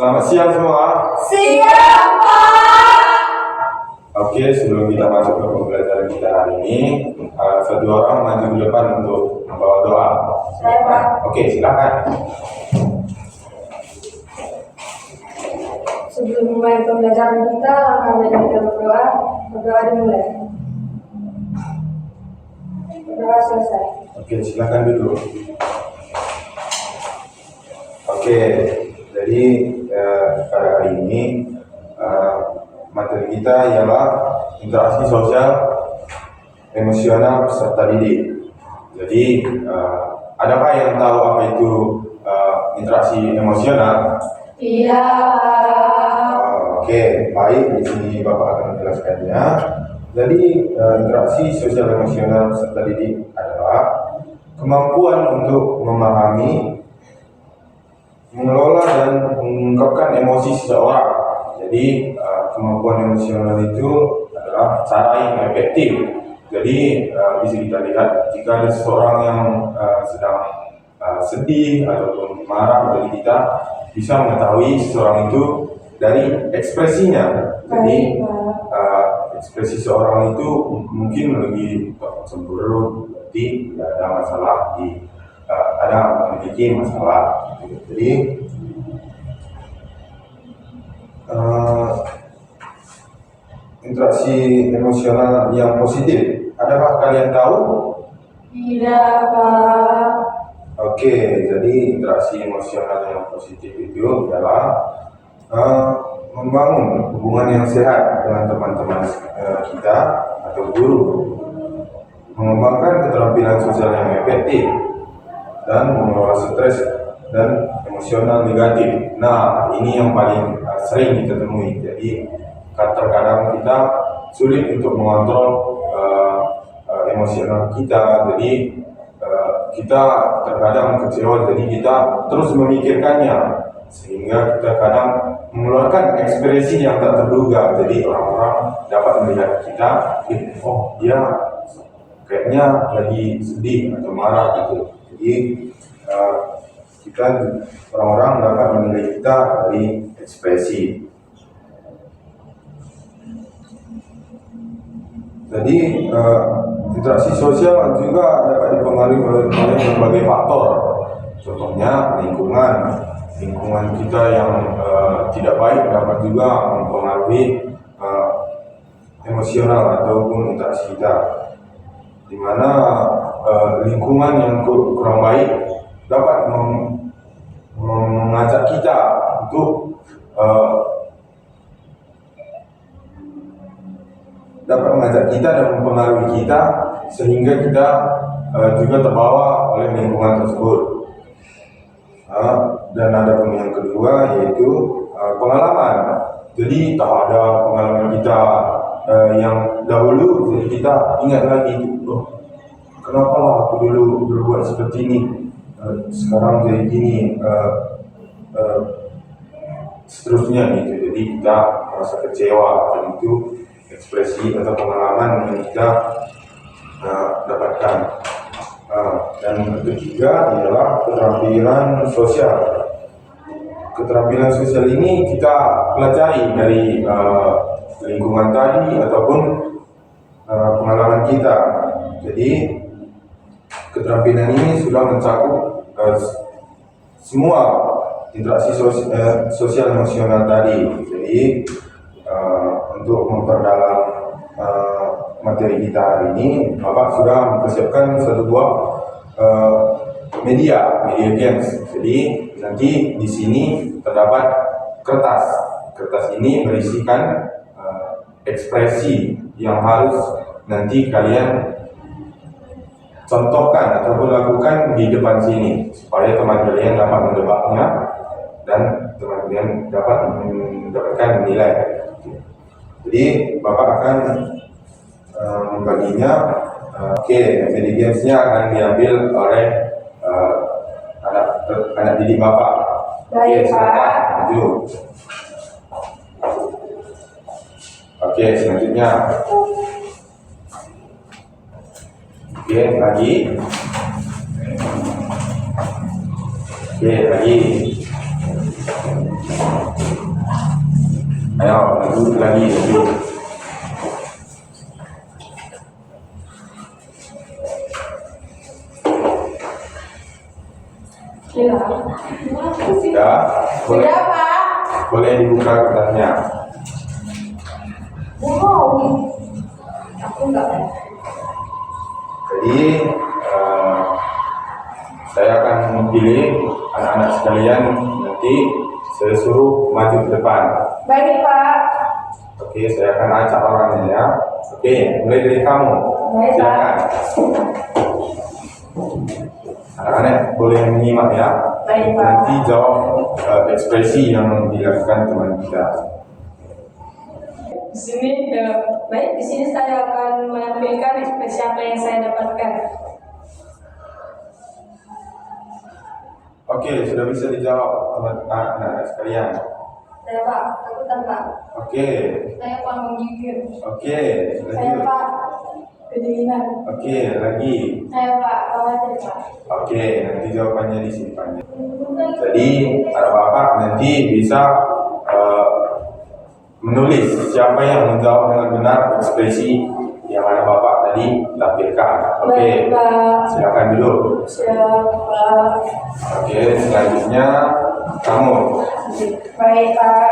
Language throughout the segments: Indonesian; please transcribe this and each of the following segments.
Selamat siang semua. Siap, Pak. Oke, sebelum kita masuk ke pembelajaran kita hari ini, satu orang maju ke depan untuk membawa doa. Saya, Pak. Oke, silakan. Sebelum mulai pembelajaran kita, kami kita berdoa. Berdoa dimulai. Berdoa selesai. Oke, silakan duduk. Oke, jadi pada hari ini materi kita ialah interaksi sosial, emosional, serta didik. Jadi, adakah yang tahu apa itu interaksi emosional? Iya. Oke, baik. Di sini Bapak akan menjelaskannya. Jadi, interaksi sosial, emosional, serta didik adalah kemampuan untuk memahami, mengelola dan mengungkapkan emosi seseorang. Jadi kemampuan emosional itu adalah cara yang efektif. Jadi bisa kita lihat jika ada seseorang yang sedang sedih ataupun marah, jadi kita bisa mengetahui seseorang itu dari ekspresinya. Jadi ekspresi seseorang itu mungkin lagi cemberut, berarti ada masalah ada memiliki masalah. Jadi interaksi emosional yang positif, adakah kalian tahu? Tidak, Pak. Oke, jadi interaksi emosional yang positif itu adalah membangun hubungan yang sehat dengan teman-teman kita atau guru, mengembangkan keterampilan sosial yang efektif, dan mengelola stres dan emosional negatif. Nah, ini yang paling sering kita temui. Jadi terkadang kita sulit untuk mengontrol emosional kita. Jadi kita terkadang kecewa, jadi kita terus memikirkannya, sehingga kita kadang mengeluarkan ekspresi yang tak terduga. Jadi orang-orang dapat melihat kita, oh dia kayaknya lagi sedih atau marah gitu. Jadi kita orang-orang dapat menilai kita dari ekspresi. Jadi interaksi sosial juga dapat dipengaruhi oleh berbagai faktor. Contohnya lingkungan kita yang tidak baik dapat juga mempengaruhi emosional ataupun interaksi kita. Di mana lingkungan yang kurang baik dapat mengajak kita untuk dan mempengaruhi kita, sehingga kita juga terbawa oleh lingkungan tersebut. Dan ada pun yang kedua, yaitu pengalaman. Jadi tak ada pengalaman kita yang dahulu, jadi kita ingat lagi, kenapa lah aku dulu berbuat seperti ini, sekarang jadi gini, seterusnya gitu. Jadi kita merasa kecewa, dan itu ekspresi atau pengalaman yang kita dapatkan. Dan ketiga ialah keterampilan sosial. Keterampilan sosial ini kita pelajari dari lingkungan tadi ataupun pengalaman kita. Jadi keterampilan ini sudah mencakup semua interaksi sosial emosional tadi. Jadi untuk memperdalam materi kita hari ini, Bapak sudah mempersiapkan satu buah media games. Jadi nanti di sini terdapat kertas. Kertas ini berisikan ekspresi yang harus nanti kalian contohkan ataupun lakukan di depan sini, supaya teman kalian dapat mendebaknya dan teman kalian dapat mendapatkan nilai. Jadi Bapak akan membaginya. Media gamesnya akan diambil oleh anak didik Bapak. Baik, Pak. Maju. Selanjutnya. Lagi. Lagi. Ayo, lanjut lagi. Gila. Sudah, boleh, Sudah, Pak. boleh dibuka kertasnya. Wow. Aku enggak. Jadi saya akan memilih anak-anak sekalian, nanti saya suruh maju ke depan. Baik, Pak. Oke, saya akan acak orangnya ya. Oke, mulai dari kamu. Baik, Pak. Silakan. Anak-anak boleh menyimak ya. Baik, Pak. Nanti jawab ekspresi yang dilakukan teman kita. Di sini, baik. Di sini saya akan menampilkan ekspresi apa yang saya dapatkan. Oke, sudah bisa dijawab teman-teman sekalian. Saya, Pak, takutan, Pak. Oke, Saya, Pak, menggigil. oke, Saya, lanjut. Pak, kedinginan. Oke, lagi. Saya, Pak, khawatir, Pak. Oke, nanti jawabannya disimpan. Jadi, Bapak nanti bisa menulis siapa yang menjawab dengan benar ekspresi yang mana Bapak tadi tampilkan. Oke, Baik, Pak. silakan dulu. Siapa? Oke, selanjutnya kamu. Baik, Pak.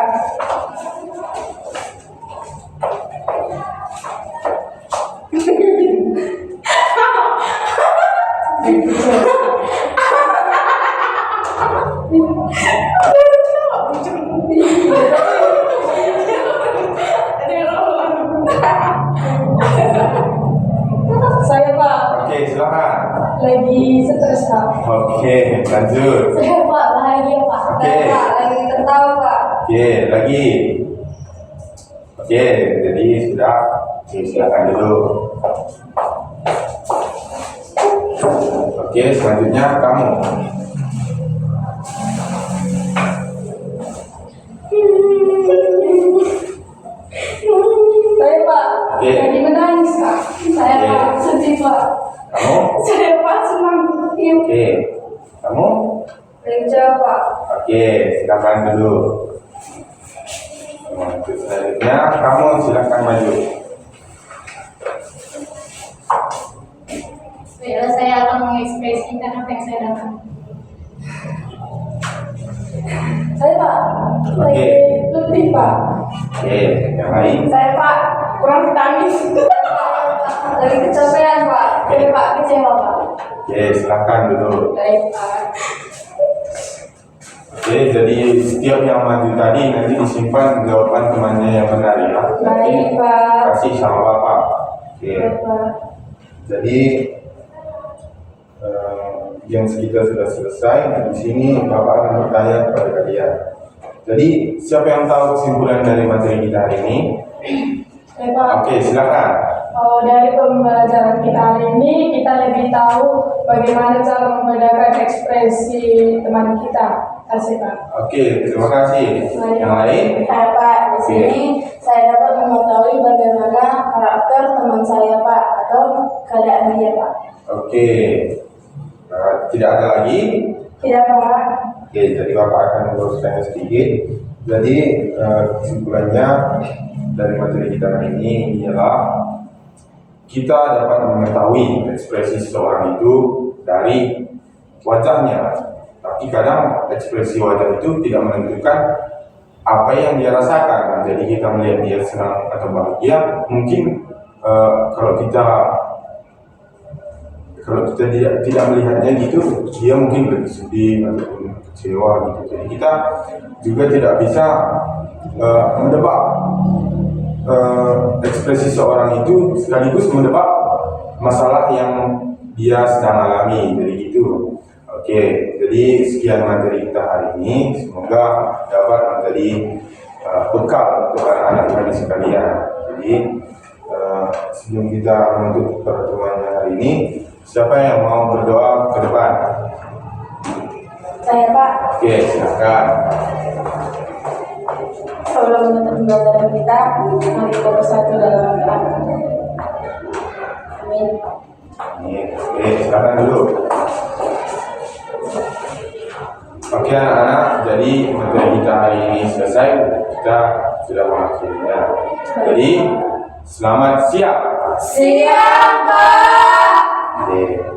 Saya, Pak, Oke, silakan. lagi stres, Pak. Oke, lanjut. Saya, Pak, bahagia, Pak. Oke. Saya, Pak, lagi tertawa, Pak. Oke, lagi. Oke, jadi sudah. Oke, silakan dulu. Oke, selanjutnya kamu. Saya, Pak, Oke. lagi menangis, Pak. Saya, Oke. Pak, sedih, Pak. Kamu. Saya, Pak, senang. Iya. Oke, kamu. Reja, Pak. Oke, silakan dulu. Untuk selanjutnya kamu silakan maju. Baiklah, saya akan mengekspresikan apa yang saya dapat. Saya, Pak, lagi letih, Pak. Oke, yang lain. Saya, Pak, kurang vitamin. Lagi kecapean, Pak. Saya, Pak, kecewa, Pak. Oke, silakan dulu. Baik, Pak. Oke, jadi setiap yang maju tadi nanti disimpan jawaban temannya yang benar ya. Baik, Pak. Kasih sama Bapak. Oke, Baik, Pak. jadi yang kita sudah selesai. Di sini Bapak akan bertanya kepada kalian. Jadi siapa yang tahu kesimpulan dari materi kita hari ini? Baik, Pak. Oke, silakan. Dari pembelajaran kita hari ini, kita lebih tahu bagaimana cara membedakan ekspresi teman kita. Kasih, Pak. Oke, terima kasih. Yang lain? Saya, Pak, di sini saya dapat mengetahui bagaimana karakter teman saya, Pak, atau keadaan dia, Pak. Oke, tidak ada lagi. Tidak, Pak. Oke, jadi Bapak akan meluruskannya sedikit. Jadi kesimpulannya dari materi kita hari ini ialah kita dapat mengetahui ekspresi seseorang itu dari wajahnya. Tapi kadang ekspresi wajah itu tidak menentukan apa yang dia rasakan. Jadi kita melihat dia senang atau bahagia, mungkin kalau kita tidak melihatnya gitu, dia mungkin lebih sedih ataupun kecewa gitu. Jadi kita juga tidak bisa mendebak ekspresi seorang itu sekaligus mendebak masalah yang dia sedang alami. Jadi gitu. Oke, jadi sekian materi kita hari ini. Semoga dapat menjadi bekal untuk anak-anak kami sekalian. Jadi sebelum kita menutup pertemuan hari ini, siapa yang mau berdoa ke depan? Saya, Pak. Oke, silakan. Sebelum menutup pembelajaran kita, mari kita bersatu dalam doa. Amin. Oke, silakan dulu. Oke anak-anak, jadi materi kita hari ini selesai. Kita sudah mengakhirinya. Jadi selamat siang. Siap, Pak. Oke.